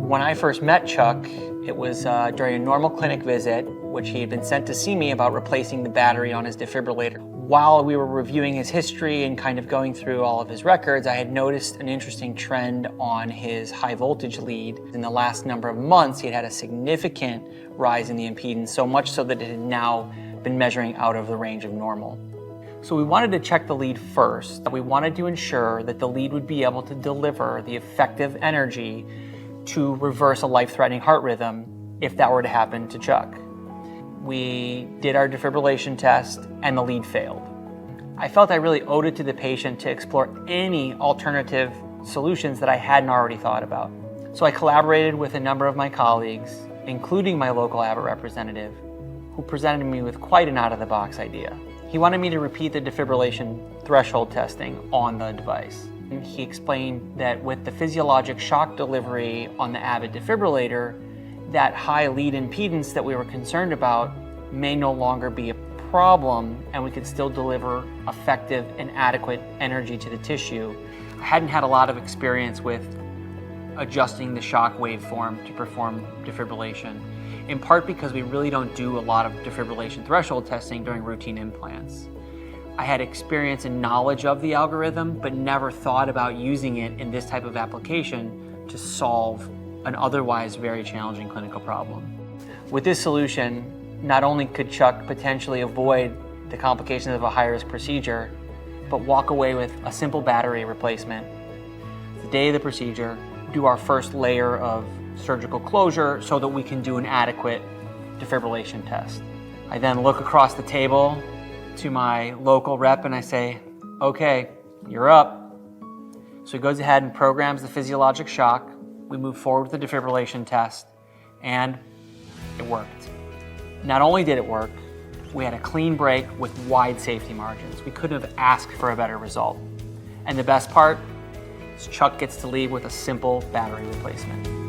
When I first met Chuck, it was during a normal clinic visit, which he had been sent to see me about replacing the battery on his defibrillator. While we were reviewing his history and kind of going through all of his records, I had noticed an interesting trend on his high voltage lead. In the last number of months, he had had a significant rise in the impedance, so much so that it had now been measuring out of the range of normal. So we wanted to check the lead first. We wanted to ensure that the lead would be able to deliver the effective energy to reverse a life-threatening heart rhythm if that were to happen to Chuck. We did our defibrillation test and the lead failed. I felt I really owed it to the patient to explore any alternative solutions that I hadn't already thought about. So I collaborated with a number of my colleagues, including my local Abbott representative, who presented me with quite an out-of-the-box idea. He wanted me to repeat the defibrillation threshold testing on the device. And he explained that with the physiologic shock delivery on the Abbott defibrillator, that high lead impedance that we were concerned about may no longer be a problem, and we could still deliver effective and adequate energy to the tissue. I hadn't had a lot of experience with adjusting the shock waveform to perform defibrillation, in part because we really don't do a lot of defibrillation threshold testing during routine implants. I had experience and knowledge of the algorithm, but never thought about using it in this type of application to solve an otherwise very challenging clinical problem. With this solution, not only could Chuck potentially avoid the complications of a high-risk procedure, but walk away with a simple battery replacement. The day of the procedure, do our first layer of surgical closure so that we can do an adequate defibrillation test. I then look across the table to my local rep and I say, okay, you're up. So he goes ahead and programs the physiologic shock. We move forward with the defibrillation test, and it worked. Not only did it work, we had a clean break with wide safety margins. We couldn't have asked for a better result. And the best part is Chuck gets to leave with a simple battery replacement.